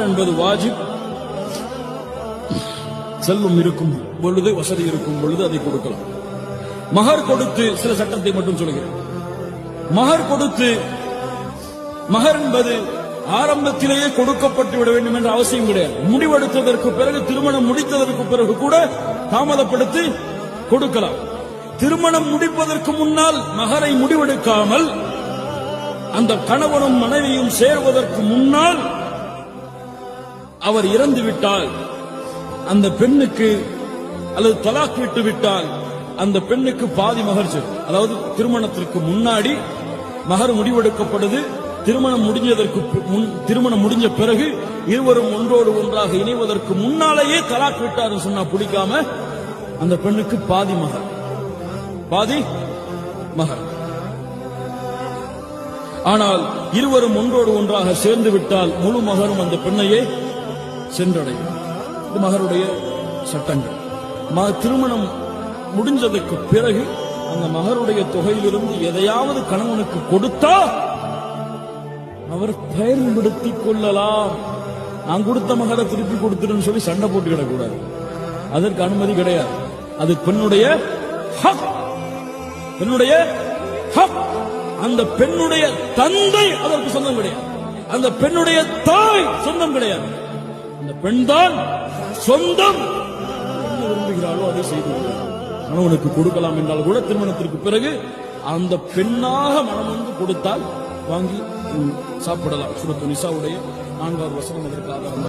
என்பது வாஜிப். செல்வம் இருக்கும் பொழுது, வசதி இருக்கும் பொழுது அதை கொடுக்கலாம். மகர் கொடுத்து, சில சட்டத்தை மட்டும் சொல்கிறேன். மகர் கொடுத்து, மகர் என்பது ஆரம்பத்திலேயே கொடுக்கப்பட்டு விட வேண்டும் என்ற அவசியம் கிடையாது. முடிவெடுத்ததற்கு பிறகு, திருமணம் முடித்ததற்கு பிறகு கூட தாமதப்படுத்தி கொடுக்கலாம். திருமணம் முடிப்பதற்கு முன்னால் மகரை முடிவெடுக்காமல், அந்த கணவனும் மனைவியும் சேர்வதற்கு முன்னால் அவர் இறந்து விட்டால், அந்த பெண்ணுக்கு அல்லது தலாக் விட்டு விட்டால் அந்த பெண்ணுக்கு பாதி மகர் செல்லும். அதாவது திருமணத்திற்கு முன்னாடி மகர் முடிவெடுக்கப்படுது. திருமணம் முடிஞ்ச பிறகு இருவரும் ஒன்றோடு ஒன்றாக இணைவதற்கு முன்னாலேயே தலாக் விட்டார் சொன்னா பிடிக்காம அந்த பெண்ணுக்கு பாதி மகர். ஆனால் இருவரும் ஒன்றோடு ஒன்றாக சேர்ந்து விட்டால் முழு மகரும் அந்த பெண்ணையே சென்றடையும். இது மகருடைய சட்டங்கள். திருமணம் முடிஞ்சதுக்கு பிறகு அந்த மகருடைய தொகையிலிருந்து எதையாவது கணவனுக்கு கொடுத்தா அவர் பயன்படுத்திக் கொள்ளலாம். நான் கொடுத்த மகரை திருப்பி கொடுத்துருன்னு சொல்லி சண்டை போட்டு கிடக்கூடாது. அதற்கு அனுமதி கிடையாது. அது பெண்ணுடைய ஹக். அந்த பெண்ணுடைய தந்தை அதற்கு சொந்தம் கிடையாது. அந்த பெண்ணுடைய தாய் சொந்தம் கிடையாது. அந்த பெண் தான் சொந்தம். என்ன விரும்புகிறாளோ அதை செய்து கணவனுக்கு கொடுக்கலாம் என்றால் கூட திருமணத்திற்கு பிறகு அந்த பெண்ணாக மனம் வந்து கொடுத்தால் வாங்கி சாப்பிடலாம். சூரத்து நிசாவுடைய 4வது வசனம் அதற்கு ஆதாரம்.